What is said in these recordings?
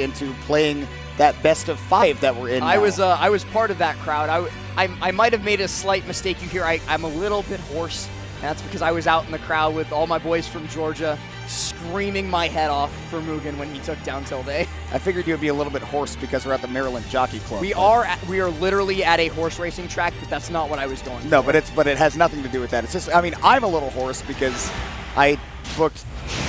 into playing that best of 5 that we're in now. I was part of that crowd. I might have made a slight mistake. You hear I'm a little bit hoarse. And that's because I was out in the crowd with all my boys from Georgia screaming my head off for Mugen when he took down Tilde. I figured you'd be a little bit hoarse because we're at the Maryland Jockey Club. We are literally at a horse racing track, but that's not what I was going No, for. but it has nothing to do with that. It's just, I mean, I'm a little hoarse because I booked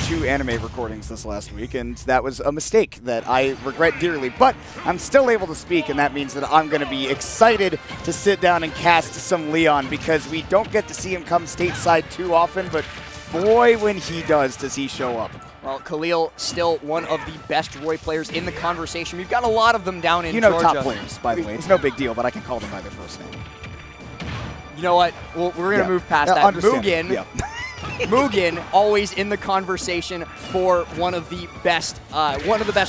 2 anime recordings this last week, and that was a mistake that I regret dearly. But I'm still able to speak, and that means that I'm going to be excited to sit down and cast some Leon, because we don't get to see him come stateside too often, but boy, when he does he show up. Well, Khalil, still one of the best Roy players in the conversation. We've got a lot of them down in Georgia. Top players, by the way. It's no big deal, but I can call them by their first name. You know what? Well, we're going to move past that. Mugen. Yeah. Mugen, always in the conversation for one of the best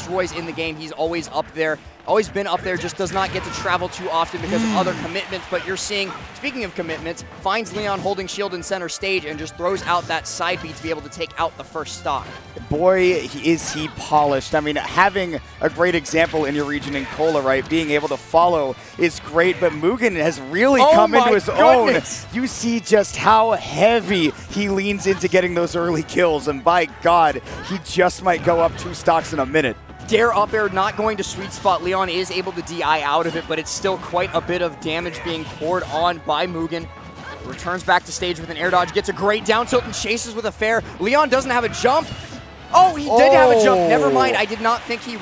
Roys in the game. He's always up there, always been up there, just does not get to travel too often because of other commitments. But you're seeing, speaking of commitments, finds Leon holding shield in center stage and just throws out that side beat to be able to take out the first stock. Boy, is he polished. I mean, having a great example in your region in Cola, right, being able to follow is great, but Mugen has really come into his own. You see just how heavy he leans into getting those early kills, and by God, he just might go up 2 stocks in a minute. Dare up air not going to sweet spot. Leon is able to DI out of it, but it's still quite a bit of damage being poured on by Mugen. Returns back to stage with an air dodge, gets a great down tilt and chases with a fair. Leon doesn't have a jump. Oh, he did have a jump. Never mind. I did not think he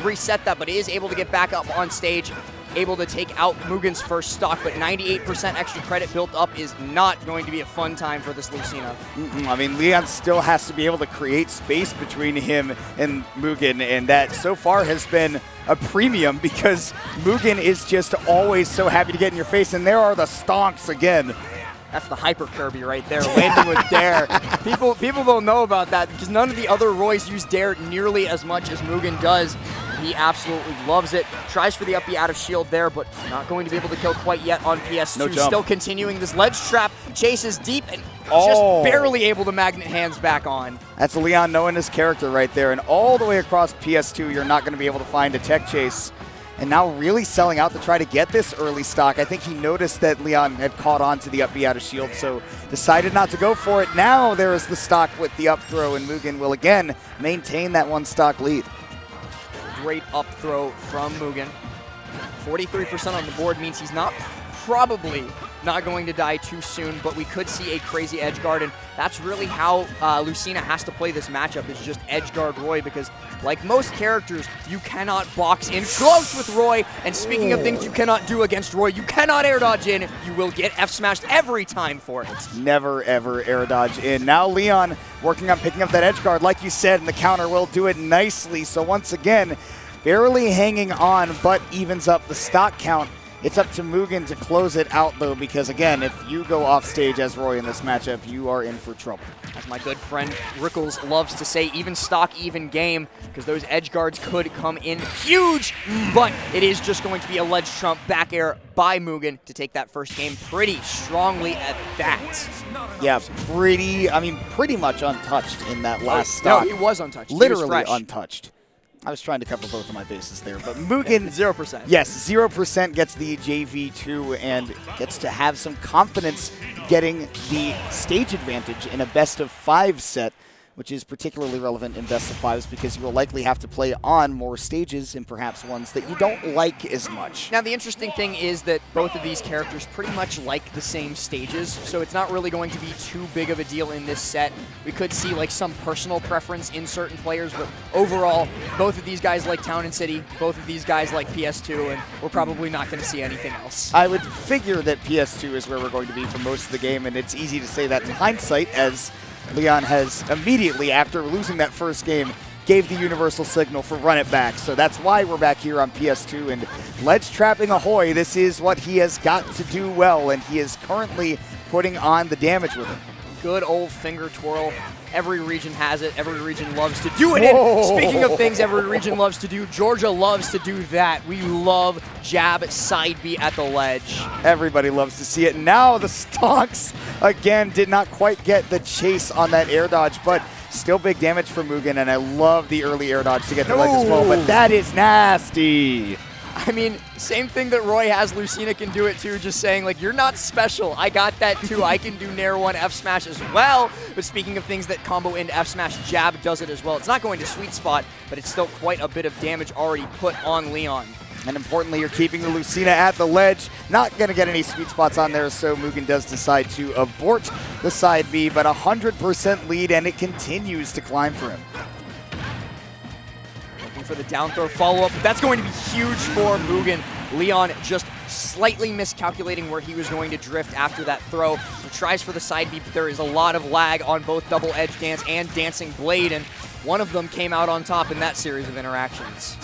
reset that, but he is able to get back up on stage, able to take out Mugen's first stock, but 98% extra credit built up is not going to be a fun time for this Lucina. I mean, Leon still has to be able to create space between him and Mugen, and that so far has been a premium because Mugen is just always so happy to get in your face, and there are the stonks again. That's the Hyper Kirby right there, landing with Dare. People don't know about that because none of the other Roys use Dare nearly as much as Mugen does. He absolutely loves it. Tries for the up B out of shield there, but not going to be able to kill quite yet on PS2. No jump. Still continuing this ledge trap. Chases deep and just barely able to magnet hands back on. That's Leon knowing his character right there. And all the way across PS2, you're not going to be able to find a tech chase. And now really selling out to try to get this early stock. I think he noticed that Leon had caught on to the up B out of shield, so decided not to go for it. Now there is the stock with the up throw, and Mugen will again maintain that 1 stock lead. Great up throw from Mugen. 43% on the board means he's probably not going to die too soon, but we could see a crazy edge guard, and that's really how Lucina has to play this matchup, is just edge guard Roy, because like most characters, you cannot box in close with Roy, and speaking of things you cannot do against Roy, you cannot air dodge in. You will get F-smashed every time for it. Never, ever air dodge in. Now Leon working on picking up that edge guard, like you said, and the counter will do it nicely. So once again, barely hanging on, but evens up the stock count. It's up to Mugen to close it out, though, because, again, if you go off stage as Roy in this matchup, you are in for trouble. As my good friend Rickles loves to say, even stock, even game, because those edge guards could come in huge, but it is just going to be a ledge trump back air by Mugen to take that first game pretty strongly at that. Yeah, pretty much untouched in that last stock. No, he was untouched. Literally untouched. I was trying to cover both of my bases there, but Mugen... 0%. Yes, 0% gets the JV2 and gets to have some confidence getting the stage advantage in a best-of-5 set, which is particularly relevant in best-of-5s because you will likely have to play on more stages and perhaps ones that you don't like as much. Now, the interesting thing is that both of these characters pretty much like the same stages, so it's not really going to be too big of a deal in this set. We could see like some personal preference in certain players, but overall, both of these guys like Town and City, both of these guys like PS2, and we're probably not going to see anything else. I would figure that PS2 is where we're going to be for most of the game, and it's easy to say that in hindsight, as Leon has immediately, after losing that first game, gave the universal signal for run it back. So that's why we're back here on PS2. And ledge trapping ahoy, this is what he has got to do well, and he is currently putting on the damage with it. Good old finger twirl Every region has it. Every region loves to do it. And speaking of things every region loves to do, Georgia loves to do that. We love jab side B at the ledge. Everybody loves to see it. Now the Stonks, again, did not quite get the chase on that air dodge, but still big damage for Mugen, and I love the early air dodge to get the ledge as well, but that is nasty. I mean, same thing that Roy has, Lucina can do it too, just saying, like, you're not special. I got that too. I can do Nair 1 F smash as well. But speaking of things that combo into F smash, jab does it as well. It's not going to sweet spot, but it's still quite a bit of damage already put on Leon. And importantly, you're keeping the Lucina at the ledge. Not going to get any sweet spots on there, so Mugen does decide to abort the side B, but 100% lead, and it continues to climb for him. Looking for the down throw follow-up, but that's going to be huge for Mugen. Leon just slightly miscalculating where he was going to drift after that throw. He tries for the side B, but there is a lot of lag on both double edge dance and dancing blade, and one of them came out on top in that series of interactions.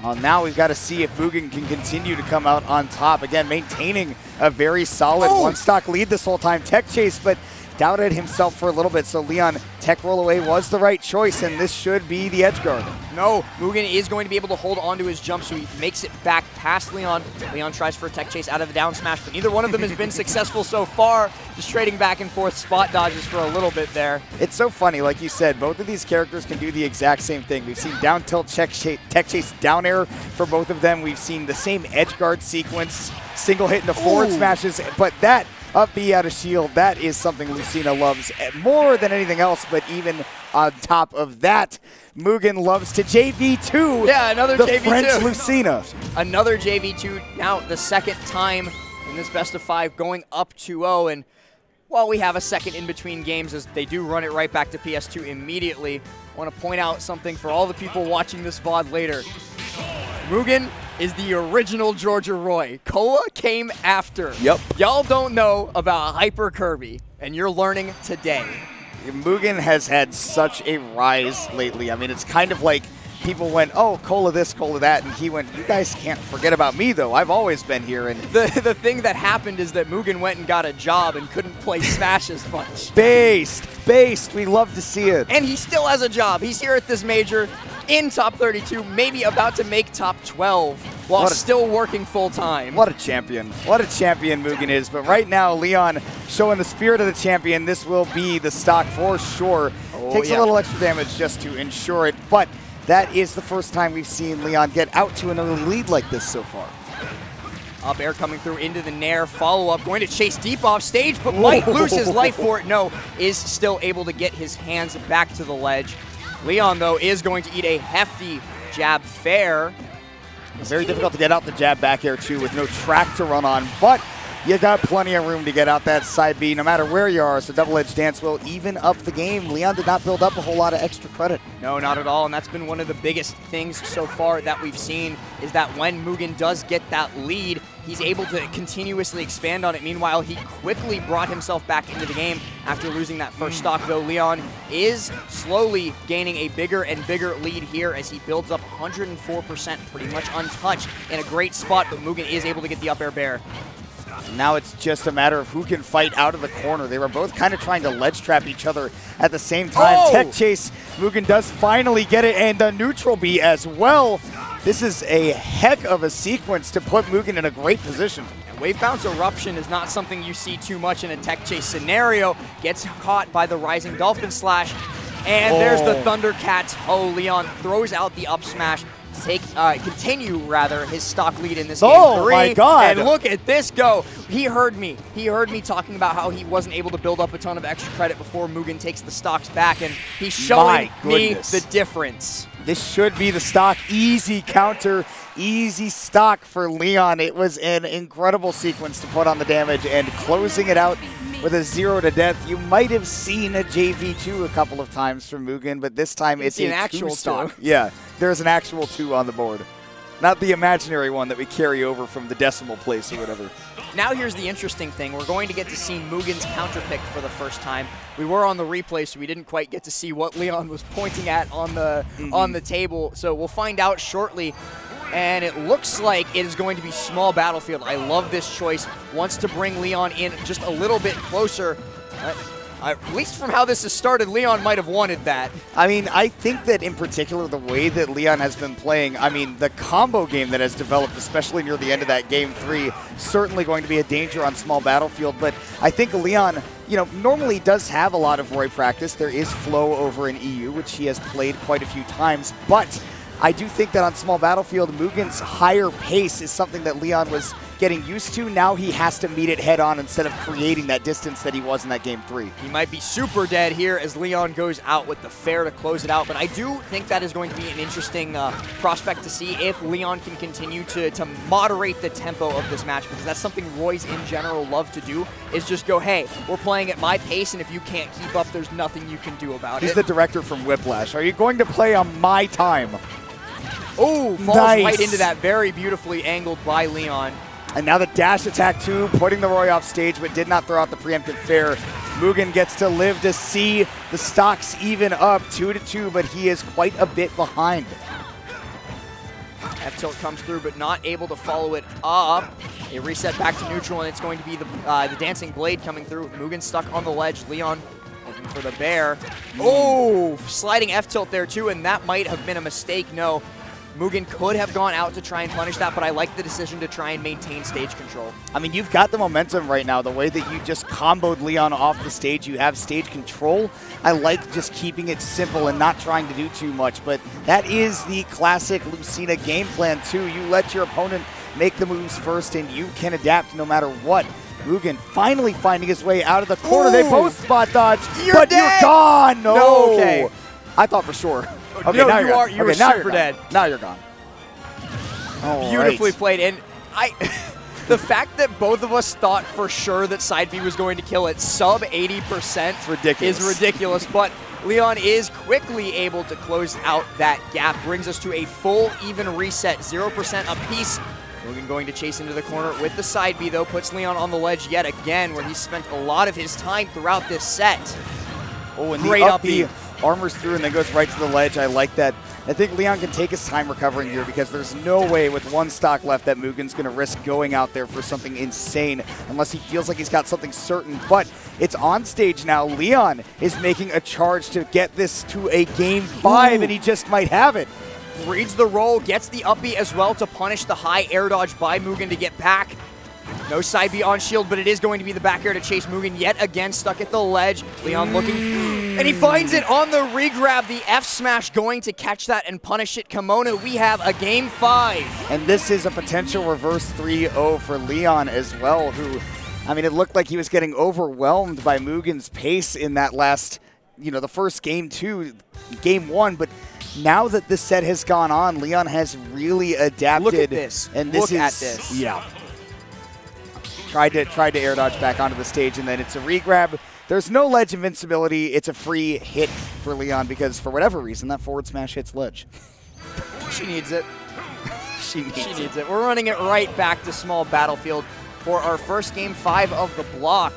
Well, now we've got to see if Mugen can continue to come out on top. Again, maintaining a very solid one-stock lead this whole time. Tech chase, but doubted himself for a little bit, so Leon, tech roll away was the right choice, and this should be the edge guard. No, Mugen is going to be able to hold onto his jump, so he makes it back past Leon. Leon tries for a tech chase out of the down smash, but neither one of them has been successful so far. Just trading back and forth spot dodges for a little bit there. It's so funny, like you said, both of these characters can do the exact same thing. We've seen down tilt, tech chase, down air for both of them. We've seen the same edge guard sequence, single hit into forward smashes, but that up B out of shield, that is something Lucina loves more than anything else, but even on top of that, Mugen loves to JV2. Yeah, another the JV2. French Lucina. Another JV2, now the second time in this best of 5 going up 2-0, and while we have a second in between games as they do run it right back to PS2 immediately, I want to point out something for all the people watching this VOD later. Mugen is the original Georgia Roy. Koa came after. Yep. Y'all don't know about Hyper Kirby, and you're learning today. Mugen has had such a rise lately. I mean, it's kind of like people went, oh, Cola this, Cola that, and he went, you guys can't forget about me, though. I've always been here. And the thing that happened is that Mugen went and got a job and couldn't play Smash as much. Based. We love to see it. And he still has a job. He's here at this major in top 32, maybe about to make top 12 while still working full time. What a champion. What a champion Mugen is. But right now, Leon showing the spirit of the champion. This will be the stock for sure. Takes a little extra damage just to ensure it, but that is the first time we've seen Leon get out to another lead like this so far. Up air coming through into the Nair follow-up, going to chase deep off stage, but might lose his life for it. No, is still able to get his hands back to the ledge. Leon, though, is going to eat a hefty jab fair. Very difficult to get out the jab back air, too, with no track to run on, but you got plenty of room to get out that side B no matter where you are, so double edge dance will even up the game. Leon did not build up a whole lot of extra credit. No, not at all, and that's been one of the biggest things so far that we've seen, is that when Mugen does get that lead, he's able to continuously expand on it. Meanwhile, he quickly brought himself back into the game after losing that first stock, though Leon is slowly gaining a bigger and bigger lead here as he builds up 104%, pretty much untouched in a great spot, but Mugen is able to get the up air bear. Now it's just a matter of who can fight out of the corner. They were both kind of trying to ledge trap each other at the same time. Tech chase, Mugen does finally get it, and the neutral B as well. This is a heck of a sequence to put Mugen in a great position. And wave bounce eruption is not something you see too much in a tech chase scenario. Gets caught by the rising dolphin slash, and there's the Thundercats. Oh, Leon throws out the up smash. Continue his stock lead in this game. Oh my God! And look at this go. He heard me. He heard me talking about how he wasn't able to build up a ton of extra credit before Mugen takes the stocks back, and he's showing me the difference. This should be the stock. Easy counter, easy stock for Leon. It was an incredible sequence to put on the damage, and closing it out with a 0 to death. You might have seen a JV2 a couple of times from Mugen, but this time it's an actual stock. Yeah, there's an actual 2 on the board. Not the imaginary one that we carry over from the decimal place or whatever. Now here's the interesting thing. We're going to get to see Mugen's counter pick for the first time. We were on the replay, so we didn't quite get to see what Leon was pointing at on the table. So we'll find out shortly. And it looks like it is going to be small battlefield. I love this choice. Wants to bring Leon in just a little bit closer. At least from how this has started, Leon might have wanted that. I mean, I think that in particular, the way that Leon has been playing, I mean, the combo game that has developed, especially near the end of that Game 3, certainly going to be a danger on small battlefield. But I think Leon, you know, normally does have a lot of Roy practice. There is flow over in EU, which he has played quite a few times. But I do think that on small battlefield, Mugen's higher pace is something that Leon was getting used to. Now he has to meet it head on instead of creating that distance that he was in that Game 3. He might be super dead here as Leon goes out with the fair to close it out, but I do think that is going to be an interesting prospect to see if Leon can continue to moderate the tempo of this match, because that's something Roy's in general love to do, is just go, hey, we're playing at my pace, and if you can't keep up, there's nothing you can do about it. He's the director from Whiplash. Are you going to play on my time? Oh, falls nice. Right into that, very beautifully angled by Leon. And now the dash attack too, putting the Roy off stage, but did not throw out the preemptive fair. Mugen gets to live to see the stocks even up 2-2, but he is quite a bit behind. F-tilt comes through, but not able to follow it up. A reset back to neutral, and it's going to be the dancing blade coming through. Mugen stuck on the ledge. Leon looking for the bear. Oh, sliding F-tilt there too, and that might have been a mistake. No. Mugen could have gone out to try and punish that, but I like the decision to try and maintain stage control. I mean, you've got the momentum right now. The way that you just comboed Leon off the stage, you have stage control. I like just keeping it simple and not trying to do too much, but that is the classic Lucina game plan too. You let your opponent make the moves first and you can adapt no matter what. Mugen finally finding his way out of the corner. Ooh. They both spot dodge, but dead. You're gone. No. Okay. I thought for sure. Okay, no, now you are. You okay, are now super dead. Now you're gone. All Beautifully right. played. And the fact that both of us thought for sure that side B was going to kill it sub 80% is ridiculous. But Leon is quickly able to close out that gap. Brings us to a full even reset, 0% apiece. Mugen going to chase into the corner with the side B, though. Puts Leon on the ledge yet again, where he spent a lot of his time throughout this set. Oh, and great the up B. Armors through and then goes right to the ledge. I like that. I think Leon can take his time recovering here because there's no way with one stock left that Mugen's going to risk going out there for something insane unless he feels like he's got something certain. But it's on stage now. Leon is making a charge to get this to a Game 5, and he just might have it. Reads the roll, gets the up B as well to punish the high air dodge by Mugen to get back. No side B on shield, but it is going to be the back air to chase Mugen yet again, stuck at the ledge. Leon looking, and he finds it on the regrab. The F smash going to catch that and punish it. Kimono, we have a Game 5. And this is a potential reverse 3-0 for Leon as well, who, I mean, it looked like he was getting overwhelmed by Mugen's pace in that last, you know, the first Game 2, Game 1, but now that this set has gone on, Leon has really adapted. Look at this. And this Look at this. Yeah. Tried to air dodge back onto the stage, and then it's a regrab. There's no ledge invincibility. It's a free hit for Leon because, for whatever reason, that forward smash hits ledge. She needs it. She needs it. We're running it right back to small battlefield for our first Game 5 of the block.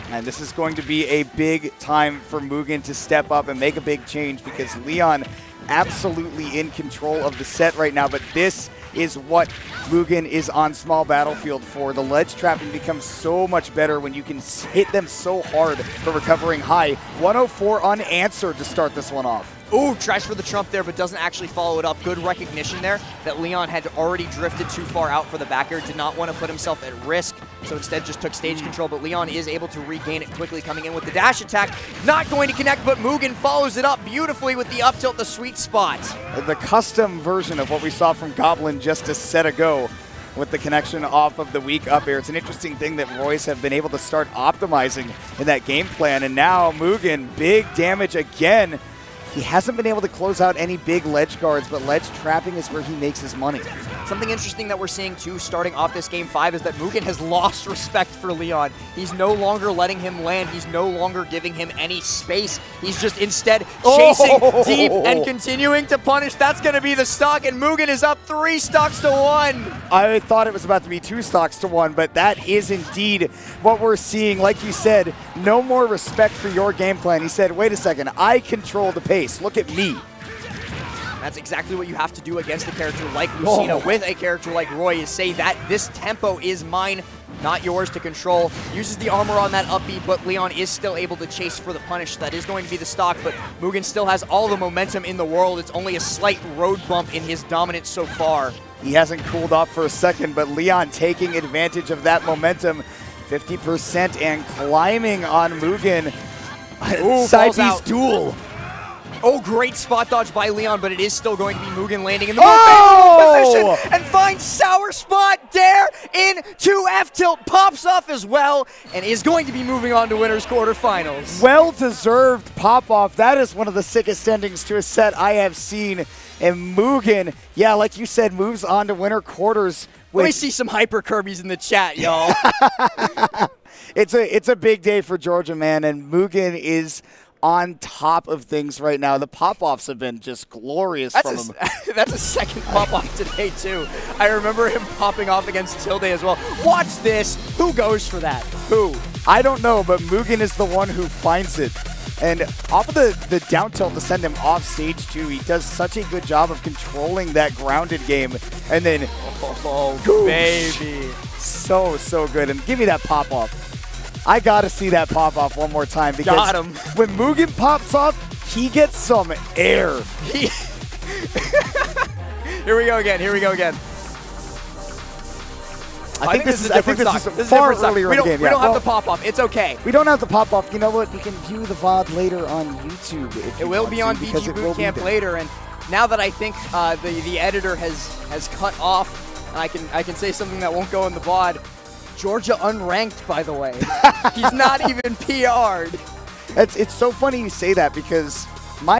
And this is going to be a big time for Mugen to step up and make a big change because Leon absolutely in control of the set right now, but this is what Mugen is on small battlefield for. The ledge trapping becomes so much better when you can hit them so hard for recovering high. 104 unanswered to start this one off. Ooh, tries for the trump there, but doesn't actually follow it up. Good recognition there that Leon had already drifted too far out for the back air, did not want to put himself at risk, so instead just took stage control, but Leon is able to regain it quickly, coming in with the dash attack. Not going to connect, but Mugen follows it up beautifully with the up tilt, the sweet spot. The custom version of what we saw from Goblin just a set ago with the connection off of the weak up air. It's an interesting thing that Roy's have been able to start optimizing in that game plan, and now Mugen, big damage again. He hasn't been able to close out any big ledge guards, but ledge trapping is where he makes his money. Something interesting that we're seeing, too, starting off this Game 5 is that Mugen has lost respect for Leon. He's no longer letting him land. He's no longer giving him any space. He's just instead chasing deep and continuing to punish. That's going to be the stock, and Mugen is up 3 stocks to 1. I thought it was about to be 2 stocks to 1, but that is indeed what we're seeing. Like you said, no more respect for your game plan. He said, wait a second, I control the pace. Look at me. That's exactly what you have to do against a character like Lucina with a character like Roy, is say that this tempo is mine, not yours to control. Uses the armor on that up B, but Leon is still able to chase for the punish. That is going to be the stock, but Mugen still has all the momentum in the world. It's only a slight road bump in his dominance so far. He hasn't cooled off for a second, but Leon taking advantage of that momentum. 50% and climbing on Mugen. Ooh, Side piece duel. Oh, great spot dodge by Leon, but it is still going to be Mugen landing in the position and finds Sour Spot there into F-tilt, pops off as well, and is going to be moving on to winners quarterfinals. Well-deserved pop-off. That is one of the sickest endings to a set I have seen. And Mugen, yeah, like you said, moves on to winner quarters. Let me see some hyper Kirby's in the chat, y'all. It's a big day for Georgia, man, and Mugen is on top of things right now. The pop-offs have been just glorious from him. That's a second pop-off today, too. I remember him popping off against Tilde as well. Watch this. Who goes for that? Who? I don't know, but Mugen is the one who finds it. And off of the down tilt to send him off stage, too, he does such a good job of controlling that grounded game. And then, baby. So good. And give me that pop-off. I got to see that pop-off one more time, because got him. When Mugen pops off, he gets some air. Here we go again. Here we go again. I think this is far earlier in the game. We don't have the pop-off. It's okay. We don't have the pop-off. You know what? You can view the VOD later on YouTube. It will be on VGBootCamp later. And now that I think the editor has cut off, I can say something that won't go in the VOD. Georgia unranked, by the way. He's not even PR'd. It's so funny you say that, because